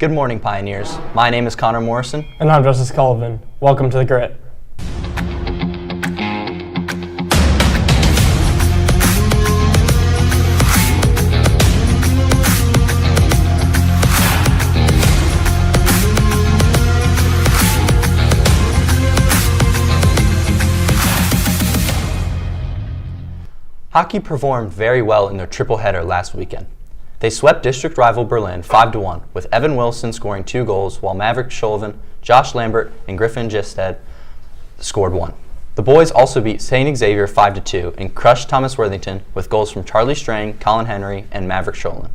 Good morning, Pioneers. My name is Connor Morrison. And I'm Justice Cullivan. Welcome to the Grit. Hockey performed very well in their triple header last weekend. They swept district rival Berlin 5-1, with Evan Wilson scoring 2 goals, while Maverick Scholven, Josh Lambert, and Griffin Gisted scored 1. The boys also beat St. Xavier 5-2 and crushed Thomas Worthington with goals from Charlie Strang, Colin Henry, and Maverick Scholven.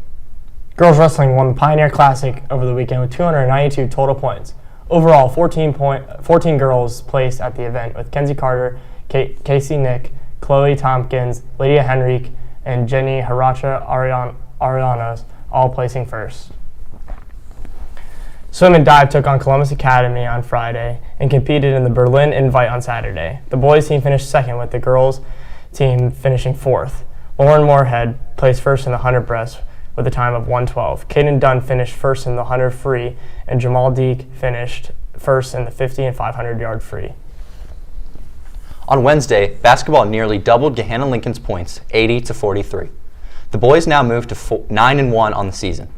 Girls wrestling won the Pioneer Classic over the weekend with 292 total points. Overall, 14 girls placed at the event, with Kenzie Carter, Casey Nick, Chloe Tompkins, Lydia Henrique, and Jenny Haracha Arianos all placing first. Swim and dive took on Columbus Academy on Friday and competed in the Berlin Invite on Saturday. The boys team finished second, with the girls team finishing fourth. Lauren Moorhead placed first in the 100 breast with a time of 1:12. Kaden Dunn finished first in the 100 free, and Jamal Deek finished first in the 50 and 500 yard free. On Wednesday, basketball nearly doubled Gahanna Lincoln's points, 80-43. The boys now moved to 9-1 on the season.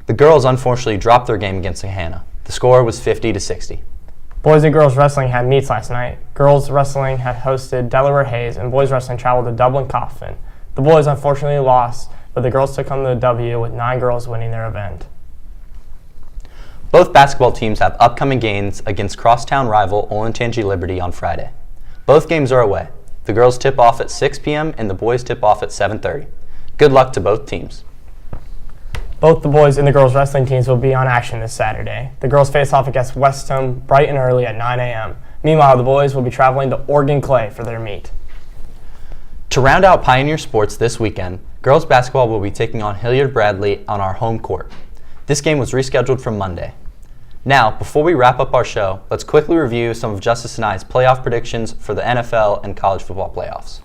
The girls unfortunately dropped their game against Gahanna. The score was 50-60. Boys and girls wrestling had meets last night. Girls wrestling had hosted Delaware Hayes, and boys wrestling traveled to Dublin Coffin. The boys unfortunately lost, but the girls took home the W, with 9 girls winning their event. Both basketball teams have upcoming games against crosstown rival Olentangy Liberty on Friday. Both games are away. The girls tip off at 6 p.m. and the boys tip off at 7:30. Good luck to both teams. Both the boys and the girls wrestling teams will be on action this Saturday. The girls face off against Westham bright and early at 9 a.m. Meanwhile, the boys will be traveling to Oregon Clay for their meet. To round out Pioneer sports this weekend, girls basketball will be taking on Hilliard Bradley on our home court. This game was rescheduled from Monday. Now, before we wrap up our show, let's quickly review some of Justice and I's playoff predictions for the NFL and college football playoffs.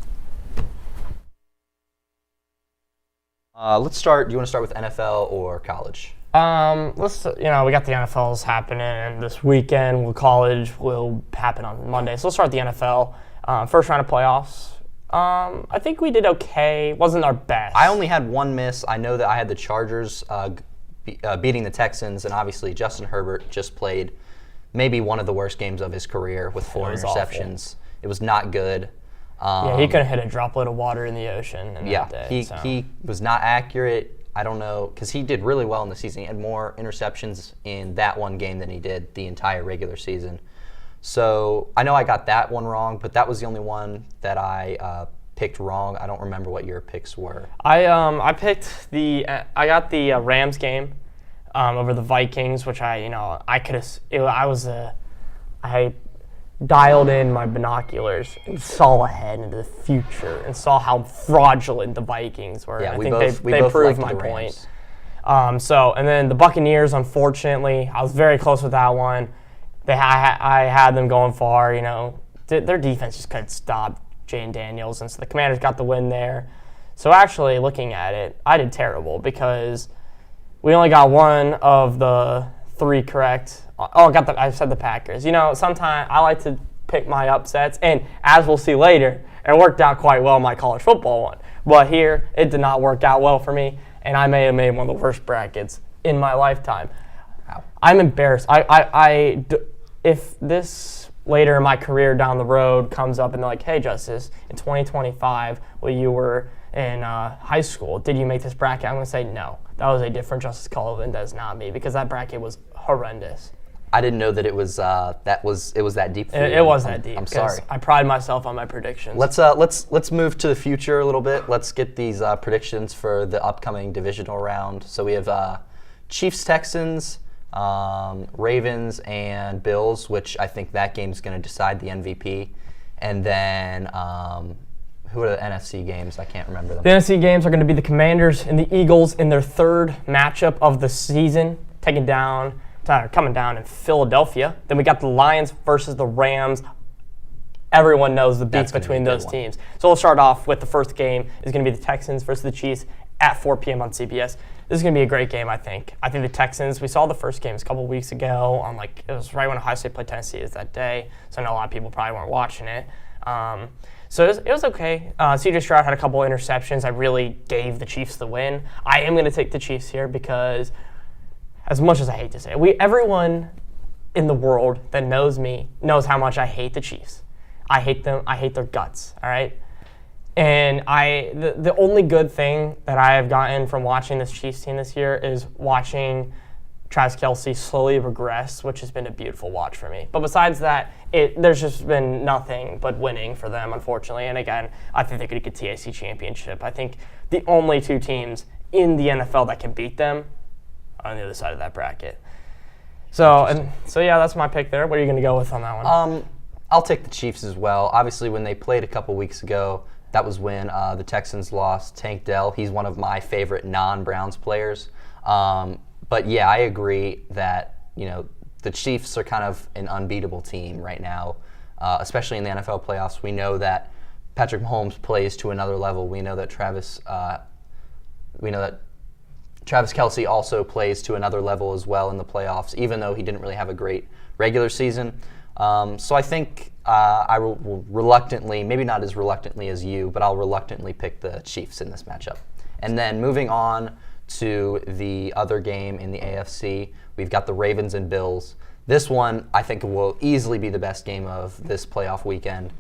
Let's start. Do you want to start with NFL or college? We got the NFLs happening this weekend. College will happen on Monday. So let's start with the NFL. First round of playoffs. I think we did okay. Wasn't our best. I only had one miss. I know that I had the Chargers beating the Texans, and obviously Justin Herbert just played maybe one of the worst games of his career with 4 interceptions. Awful. It was not good. He could have hit a droplet of water in the ocean that day. He was not accurate. I don't know, because he did really well in the season. He had more interceptions in that one game than he did the entire regular season. So I know I got that one wrong, but that was the only one that I picked wrong. I don't remember what your picks were. I got the Rams game over the Vikings, which I dialed in my binoculars and saw ahead into the future and saw how fraudulent the Vikings were. Yeah, I think they proved my point. And then the Buccaneers, unfortunately, I was very close with that one. I had them going far. Their defense just couldn't stop Jane Daniels, and so the Commanders got the win there. So actually, looking at it, I did terrible because we only got one of the 3 correct. I said the Packers. Sometimes I like to pick my upsets, and as we'll see later, it worked out quite well in my college football one. But here, it did not work out well for me, and I may have made one of the worst brackets in my lifetime. Wow. I'm embarrassed. If this later in my career down the road comes up and they're like, hey, Justice, in 2025, when you were in high school, did you make this bracket? I'm going to say no. That was a different Justice Cullivan. That's not me, because that bracket was horrendous. I didn't know that it was that deep. It was that deep. I'm sorry. I pride myself on my predictions. Let's move to the future a little bit. Let's get these predictions for the upcoming divisional round. So we have Chiefs, Texans, Ravens, and Bills, which I think that game is going to decide the MVP. And then who are the NFC games? I can't remember them. The NFC games are going to be the Commanders and the Eagles in their 3rd matchup of the season, coming down in Philadelphia. Then we got the Lions versus the Rams. Everyone knows the beef between those teams. So we'll start off with the first game is going to be the Texans versus the Chiefs at 4 p.m. on CBS. This is going to be a great game, I think. I think the Texans, we saw the first games a couple weeks ago it was right when Ohio State played Tennessee is that day, so I know a lot of people probably weren't watching it. So it was okay. C.J. Stroud had a couple interceptions. I really gave the Chiefs the win. I am going to take the Chiefs here because, as much as I hate to say it, everyone in the world that knows me knows how much I hate the Chiefs. I hate them. I hate their guts, all right? And the only good thing that I have gotten from watching this Chiefs team this year is watching Travis Kelce slowly regress, which has been a beautiful watch for me. But besides that, there's just been nothing but winning for them, unfortunately. And again, I think they could get the TAC championship. I think the only two teams in the NFL that can beat them are on the other side of that bracket. So yeah, that's my pick there. What are you going to go with on that one? I'll take the Chiefs as well. Obviously, when they played a couple weeks ago, that was when the Texans lost Tank Dell. He's one of my favorite non-Browns players. But yeah, I agree that the Chiefs are kind of an unbeatable team right now, especially in the NFL playoffs. We know that Patrick Mahomes plays to another level. We know that Travis Kelce also plays to another level as well in the playoffs, even though he didn't really have a great regular season. So I think I will reluctantly, maybe not as reluctantly as you, but I'll reluctantly pick the Chiefs in this matchup. And then moving on to the other game in the AFC, we've got the Ravens and Bills. This one, I think, will easily be the best game of this playoff weekend.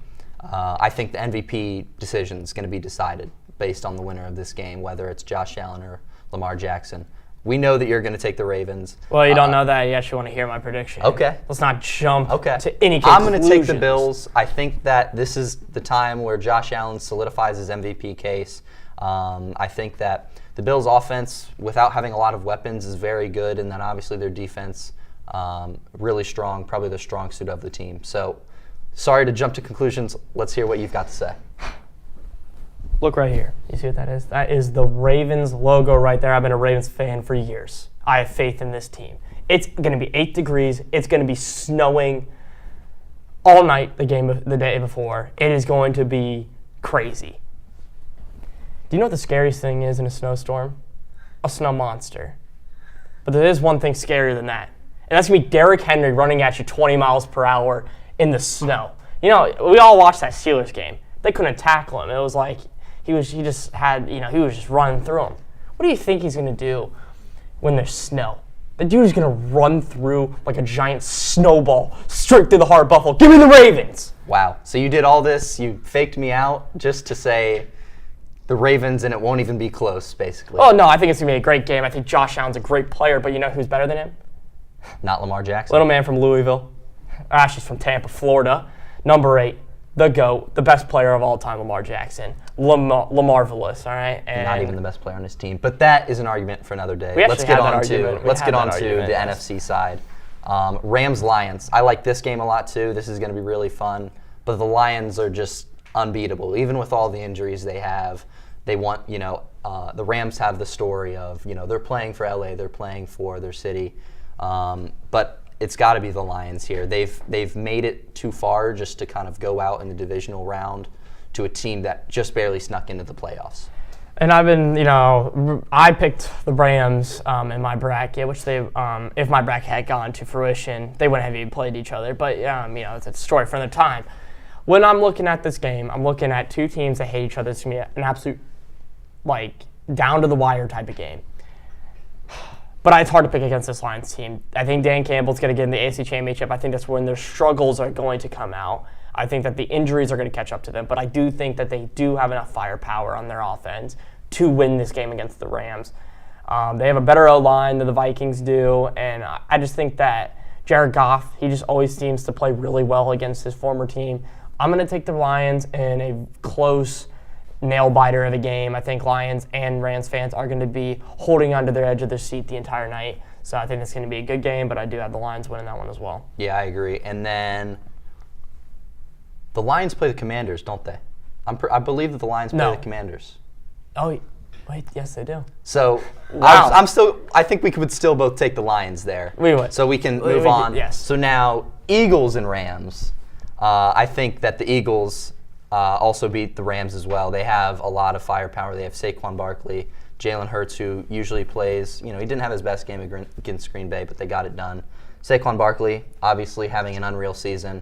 I think the MVP decision is going to be decided based on the winner of this game, whether it's Josh Allen or Lamar Jackson. We know that you're going to take the Ravens. Well, you don't know that. You actually want to hear my prediction. Okay. Let's not jump to any conclusions. I'm going to take the Bills. I think that this is the time where Josh Allen solidifies his MVP case. I think that the Bills' offense, without having a lot of weapons, is very good, and then obviously their defense, really strong, probably the strong suit of the team. So, sorry to jump to conclusions. Let's hear what you've got to say. Look right here. You see what that is? That is the Ravens logo right there. I've been a Ravens fan for years. I have faith in this team. It's going to be 8 degrees. It's going to be snowing all night the day before. It is going to be crazy. Do you know what the scariest thing is in a snowstorm? A snow monster. But there is one thing scarier than that. And that's going to be Derrick Henry running at you 20 miles per hour in the snow. We all watched that Steelers game. They couldn't tackle him. It was like he was just running through them. What do you think he's going to do when there's snow? The dude is going to run through like a giant snowball straight through the heart of Buffalo. Give me the Ravens! Wow. So you did all this, you faked me out just to say the Ravens, and it won't even be close, basically. Oh, no, I think it's going to be a great game. I think Josh Allen's a great player, but you know who's better than him? Not Lamar Jackson. Little man from Louisville. She's from Tampa, Florida. Number 8, the GOAT, the best player of all time, Lamar Jackson. Lamarvelous, all right? And not even the best player on his team. But that is an argument for another day. Let's get on to the NFC side. Rams-Lions. I like this game a lot, too. This is going to be really fun. But the Lions are just unbeatable. Even with all the injuries they have, they want, the Rams have the story of, they're playing for LA, they're playing for their city. But it's got to be the Lions here. They've made it too far just to kind of go out in the divisional round to a team that just barely snuck into the playoffs. And I've been, I picked the Rams in my bracket, which if my bracket had gone to fruition, they wouldn't have even played each other. But, it's a story for another time. When I'm looking at this game, I'm looking at two teams that hate each other. It's going to be an absolute, down-to-the-wire type of game. But it's hard to pick against this Lions team. I think Dan Campbell's going to get in the AFC Championship. I think that's when their struggles are going to come out. I think that the injuries are going to catch up to them. But I do think that they do have enough firepower on their offense to win this game against the Rams. They have a better O-line than the Vikings do. And I just think that Jared Goff, he just always seems to play really well against his former team. I'm going to take the Lions in a close nail-biter of a game. I think Lions and Rams fans are going to be holding onto their edge of their seat the entire night. So I think it's going to be a good game, but I do have the Lions winning that one as well. Yeah, I agree. And then the Lions play the Commanders, don't they? I believe that the Lions play the Commanders. Oh, wait, yes, they do. So wow. I think we would still both take the Lions there. We would. So we can move on. Yes. So now, Eagles and Rams. I think that the Eagles also beat the Rams as well. They have a lot of firepower. They have Saquon Barkley, Jalen Hurts, who usually plays, he didn't have his best game against Green Bay, but they got it done. Saquon Barkley, obviously having an unreal season.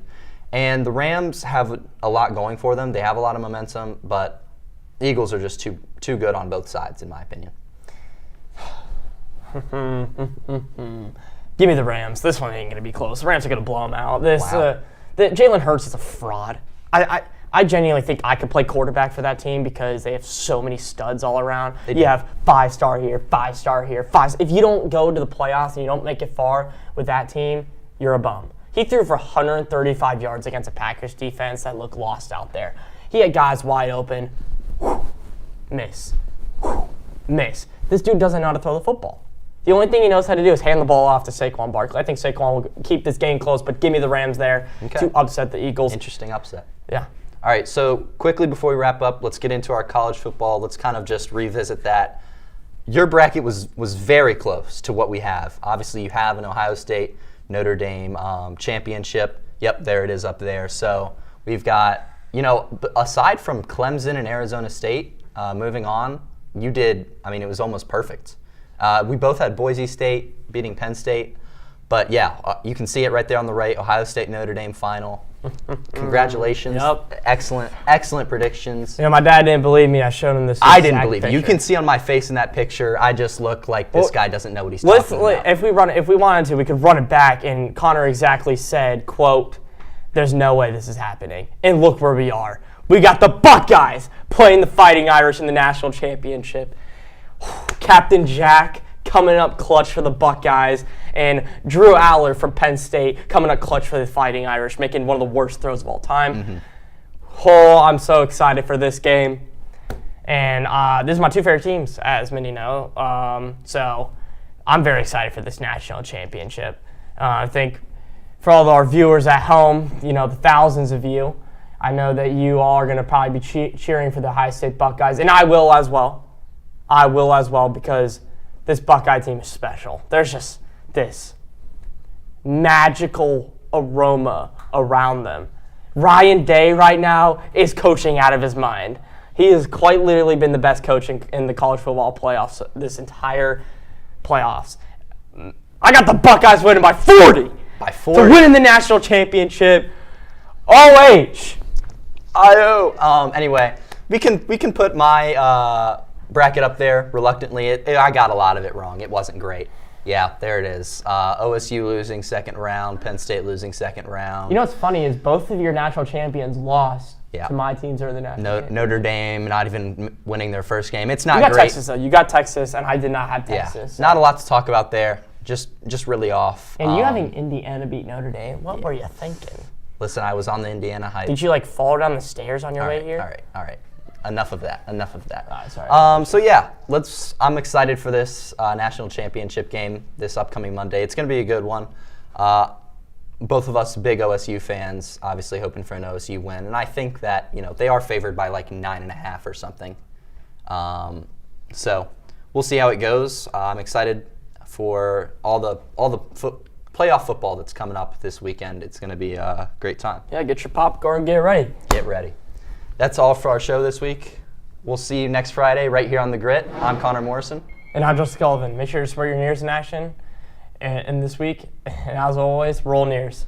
And the Rams have a lot going for them. They have a lot of momentum, but the Eagles are just too good on both sides, in my opinion. Give me the Rams. This one ain't going to be close. The Rams are going to blow them out. Jalen Hurts is a fraud. I genuinely think I could play quarterback for that team because they have so many studs all around. You have 5-star here, 5-star here, If you don't go to the playoffs and you don't make it far with that team, you're a bum. He threw for 135 yards against a Packers defense that looked lost out there. He had guys wide open. Miss. Miss. This dude doesn't know how to throw the football. The only thing he knows how to do is hand the ball off to Saquon Barkley. I think Saquon will keep this game close, but give me the Rams there to upset the Eagles. Interesting upset. Yeah. All right, so quickly before we wrap up, let's get into our college football. Let's kind of just revisit that. Your bracket was very close to what we have. Obviously, you have an Ohio State, Notre Dame championship. Yep, there it is up there. So we've got, aside from Clemson and Arizona State, moving on, it was almost perfect. We both had Boise State beating Penn State. But yeah, you can see it right there on the right, Ohio State, Notre Dame final. Congratulations. Yep. Excellent predictions. My dad didn't believe me. I showed him this. I didn't believe you. You can see on my face in that picture, I just look like this guy doesn't know what he's talking about. If we wanted to, we could run it back, and Connor exactly said, quote, "There's no way this is happening." And look where we are. We got the Buckeyes playing the Fighting Irish in the national championship. Captain Jack coming up clutch for the Buckeyes, and Drew Aller from Penn State coming up clutch for the Fighting Irish, making one of the worst throws of all time. Mm-hmm. Oh, I'm so excited for this game. And this is my two favorite teams, as many know. So I'm very excited for this national championship. I think for all of our viewers at home, the thousands of you, I know that you all are going to probably be cheering for the Ohio State Buckeyes, and I will as well. Because this Buckeye team is special. There's just this magical aroma around them. Ryan Day right now is coaching out of his mind. He has quite literally been the best coach in the college football playoffs this entire playoffs. I got the Buckeyes winning by 40. By 40. To win the national championship. OOHS. Anyway, we can put my bracket up there reluctantly. I got a lot of it wrong. It wasn't great. Yeah, there it is. OSU losing second round, Penn State losing second round. What's funny is both of your national champions lost to my teams or the national champions. Notre Dame not even winning their first game. It's not great. You got Texas, though. You got Texas, and I did not have Texas. Yeah, not a lot to talk about there. Just really off. And you having Indiana beat Notre Dame, what were you thinking? Listen, I was on the Indiana hype. Did you, fall down the stairs on your way here? All right. Enough of that. Sorry. So yeah, I'm excited for this national championship game this upcoming Monday. It's going to be a good one. Both of us big OSU fans, obviously hoping for an OSU win, and I think that they are favored by 9.5 or something. So we'll see how it goes. I'm excited for all the playoff football that's coming up this weekend. It's going to be a great time. Yeah, get your popcorn, get ready. Get ready. That's all for our show this week. We'll see you next Friday right here on The Grit. I'm Connor Morrison. And I'm Justin Kelvin. Make sure to spread your Nears in action and this week. And as always, roll Nears.